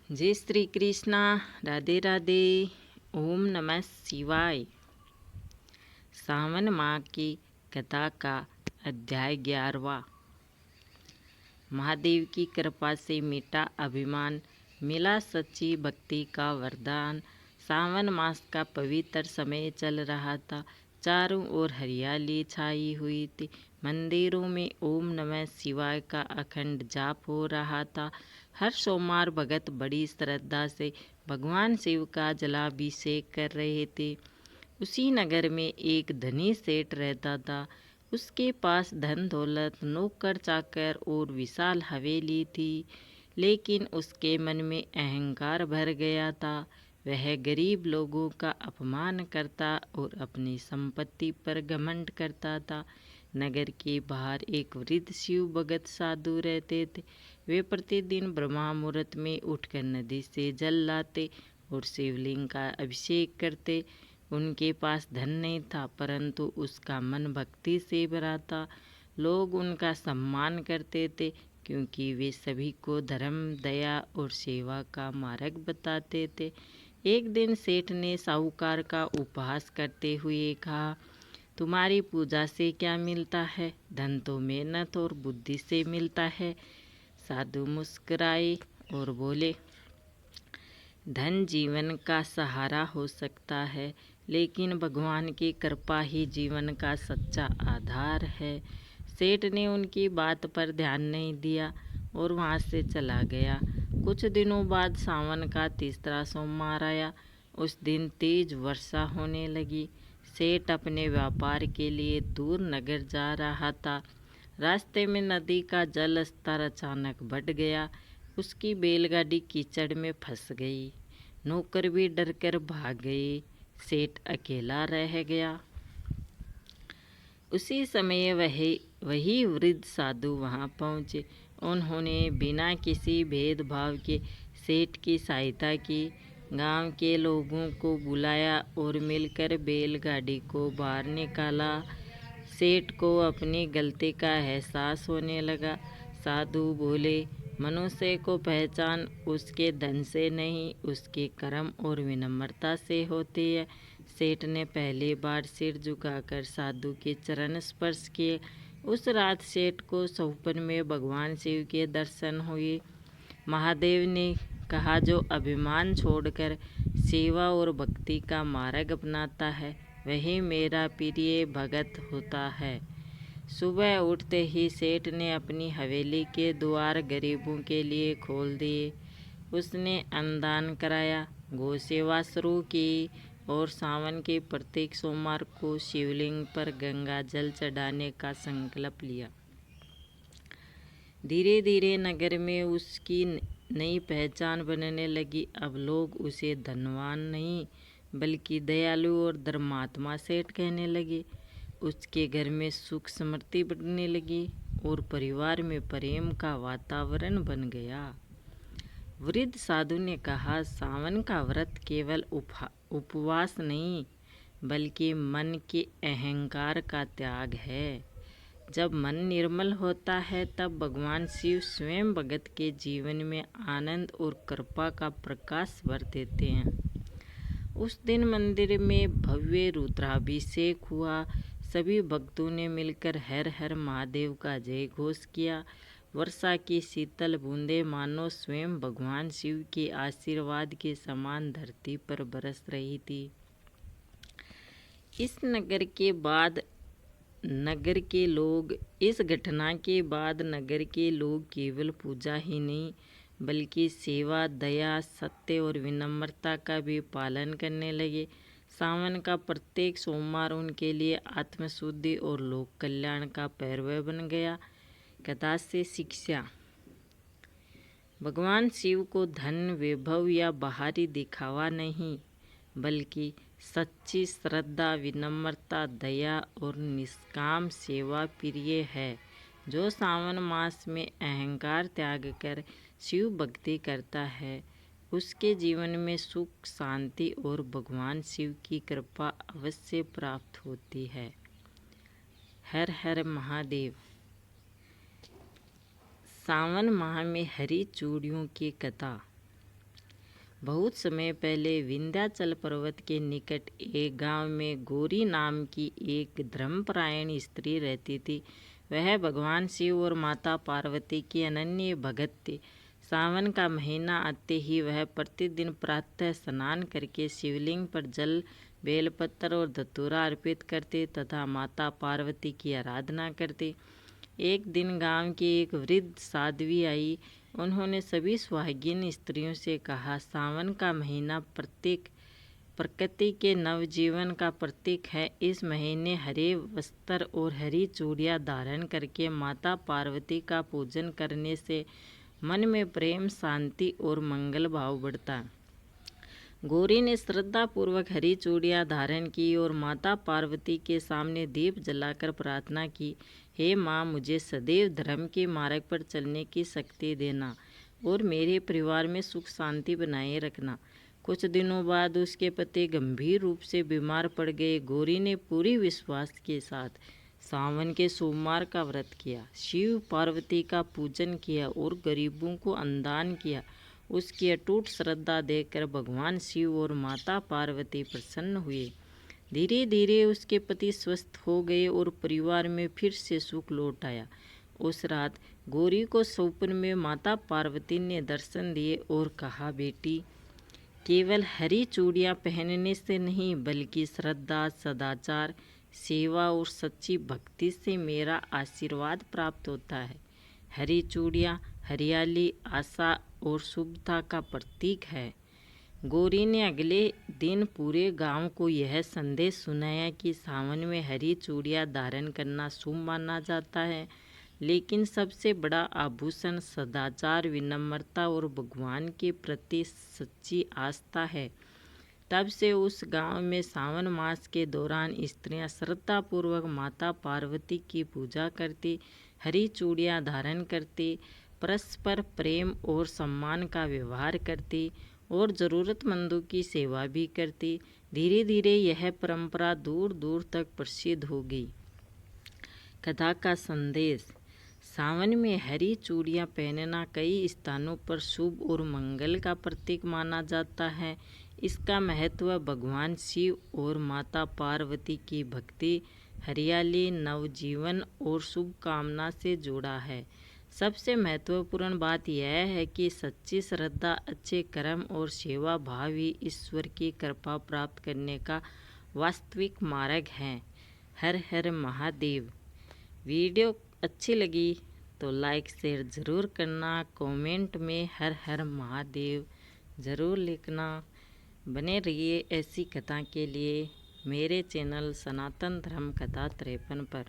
जय श्री कृष्णा। राधे राधे। ओम नमः शिवाय। सावन माह की कथा का अध्याय 11वां। महादेव की कृपा से मिटा अभिमान, मिला सच्ची भक्ति का वरदान। सावन मास का पवित्र समय चल रहा था। चारों ओर हरियाली छाई हुई थी। मंदिरों में ओम नमः शिवाय का अखंड जाप हो रहा था। हर सोमवार भगत बड़ी श्रद्धा से भगवान शिव का जलाभिषेक कर रहे थे। उसी नगर में एक धनी सेठ रहता था। उसके पास धन दौलत, नौकर चाकर और विशाल हवेली थी, लेकिन उसके मन में अहंकार भर गया था। वह गरीब लोगों का अपमान करता और अपनी संपत्ति पर घमंड करता था। नगर के बाहर एक वृद्ध शिव भगत साधु रहते थे। वे प्रतिदिन ब्रह्म मुहूर्त में उठकर नदी से जल लाते और शिवलिंग का अभिषेक करते। उनके पास धन नहीं था, परंतु उसका मन भक्ति से भरा था। लोग उनका सम्मान करते थे, क्योंकि वे सभी को धर्म, दया और सेवा का मार्ग बताते थे। एक दिन सेठ ने साहूकार का उपहास करते हुए कहा, तुम्हारी पूजा से क्या मिलता है? धन तो मेहनत और बुद्धि से मिलता है। साधु मुस्कुराए और बोले, धन जीवन का सहारा हो सकता है, लेकिन भगवान की कृपा ही जीवन का सच्चा आधार है। सेठ ने उनकी बात पर ध्यान नहीं दिया और वहाँ से चला गया। कुछ दिनों बाद सावन का तीसरा सोमवार आया। उस दिन तेज वर्षा होने लगी। सेठ अपने व्यापार के लिए दूर नगर जा रहा था। रास्ते में नदी का जल स्तर अचानक बढ़ गया। उसकी बैलगाड़ी कीचड़ में फंस गई। नौकर भी डरकर भाग गए। सेठ अकेला रह गया। उसी समय वही वृद्ध साधु वहां पहुंचे। उन्होंने बिना किसी भेदभाव के सेठ की सहायता की। गांव के लोगों को बुलाया और मिलकर बैलगाड़ी को बाहर निकाला। सेठ को अपनी गलती का एहसास होने लगा। साधु बोले, मनुष्य को पहचान उसके धन से नहीं, उसके कर्म और विनम्रता से होती है। सेठ ने पहली बार सिर झुकाकर साधु के चरण स्पर्श किए। उस रात सेठ को सपने में भगवान शिव के दर्शन हुए। महादेव ने कहा, जो अभिमान छोड़कर सेवा और भक्ति का मार्ग अपनाता है, वही मेरा प्रिय भगत होता है। सुबह उठते ही सेठ ने अपनी हवेली के द्वार गरीबों के लिए खोल दिए। उसने अन्नदान कराया, गौ सेवा शुरू की और सावन के प्रत्येक सोमवार को शिवलिंग पर गंगा जल चढ़ाने का संकल्प लिया। धीरे धीरे नगर में उसकी नई पहचान बनने लगी। अब लोग उसे धनवान नहीं, बल्कि दयालु और धर्मात्मा सेठ कहने लगे। उसके घर में सुख समृद्धि बढ़ने लगी और परिवार में प्रेम का वातावरण बन गया। वृद्ध साधु ने कहा, सावन का व्रत केवल उपवास नहीं, बल्कि मन के अहंकार का त्याग है। जब मन निर्मल होता है, तब भगवान शिव स्वयं भगत के जीवन में आनंद और कृपा का प्रकाश भर देते हैं। उस दिन मंदिर में भव्य रुद्राभिषेक हुआ। सभी भक्तों ने मिलकर हर हर महादेव का जय घोष किया। वर्षा की शीतल बूंदें मानो स्वयं भगवान शिव के आशीर्वाद के समान धरती पर बरस रही थी। इस घटना के बाद नगर के लोग केवल पूजा ही नहीं, बल्कि सेवा, दया, सत्य और विनम्रता का भी पालन करने लगे। सावन का प्रत्येक सोमवार उनके लिए आत्मशुद्धि और लोक कल्याण का पर्व बन गया। कथा से शिक्षा। भगवान शिव को धन, वैभव या बाहरी दिखावा नहीं, बल्कि सच्ची श्रद्धा, विनम्रता, दया और निष्काम सेवा प्रिय है। जो सावन मास में अहंकार त्याग कर शिव भक्ति करता है, उसके जीवन में सुख, शांति और भगवान शिव की कृपा अवश्य प्राप्त होती है। हर हर महादेव। सावन माह में हरी चूड़ियों की कथा। बहुत समय पहले विंध्याचल पर्वत के निकट एक गांव में गौरी नाम की एक धर्मपरायण स्त्री रहती थी। वह भगवान शिव और माता पार्वती की अनन्य भक्त थी। सावन का महीना आते ही वह प्रतिदिन प्रातः स्नान करके शिवलिंग पर जल, बेलपत्र और धतूरा अर्पित करते तथा माता पार्वती की आराधना करते। एक दिन गांव की एक वृद्ध साध्वी आई। उन्होंने सभी सुहागिन स्त्रियों से कहा, सावन का महीना प्रकृति के नवजीवन का प्रतीक है। इस महीने हरे वस्त्र और हरी चूड़ियाँ धारण करके माता पार्वती का पूजन करने से मन में प्रेम, शांति और मंगल भाव बढ़ता है। गौरी ने श्रद्धापूर्वक हरी चूड़ियाँ धारण की और माता पार्वती के सामने दीप जलाकर प्रार्थना की, हे माँ, मुझे सदैव धर्म के मार्ग पर चलने की शक्ति देना और मेरे परिवार में सुख शांति बनाए रखना। कुछ दिनों बाद उसके पति गंभीर रूप से बीमार पड़ गए। गौरी ने पूरी विश्वास के साथ सावन के सोमवार का व्रत किया, शिव पार्वती का पूजन किया और गरीबों को अन्नदान किया। उसकी अटूट श्रद्धा देखकर भगवान शिव और माता पार्वती प्रसन्न हुए। धीरे धीरे उसके पति स्वस्थ हो गए और परिवार में फिर से सुख लौट आया। उस रात गौरी को स्वप्न में माता पार्वती ने दर्शन दिए और कहा, बेटी, केवल हरी चूड़ियाँ पहनने से नहीं बल्कि श्रद्धा, सदाचार, सेवा और सच्ची भक्ति से मेरा आशीर्वाद प्राप्त होता है। हरी चूड़ियाँ हरियाली, आशा और शुभता का प्रतीक है। गौरी ने अगले दिन पूरे गांव को यह संदेश सुनाया कि सावन में हरी चूड़ियाँ धारण करना शुभ माना जाता है, लेकिन सबसे बड़ा आभूषण सदाचार, विनम्रता और भगवान के प्रति सच्ची आस्था है। तब से उस गांव में सावन मास के दौरान स्त्रियां श्रद्धापूर्वक माता पार्वती की पूजा करती, हरी चूड़ियाँ धारण करती, परस्पर प्रेम और सम्मान का व्यवहार करती और ज़रूरतमंदों की सेवा भी करती। धीरे धीरे यह परंपरा दूर दूर तक प्रसिद्ध हो गई। कथा का संदेश। सावन में हरी चूड़ियाँ पहनना कई स्थानों पर शुभ और मंगल का प्रतीक माना जाता है। इसका महत्व भगवान शिव और माता पार्वती की भक्ति, हरियाली, नवजीवन और शुभकामना से जुड़ा है। सबसे महत्वपूर्ण बात यह है कि सच्ची श्रद्धा, अच्छे कर्म और सेवा भाव ही ईश्वर की कृपा प्राप्त करने का वास्तविक मार्ग है। हर हर महादेव। वीडियो अच्छी लगी तो लाइक शेयर ज़रूर करना। कमेंट में हर हर महादेव ज़रूर लिखना। बने रहिए ऐसी कथा के लिए मेरे चैनल सनातन धर्म कथा 53 पर।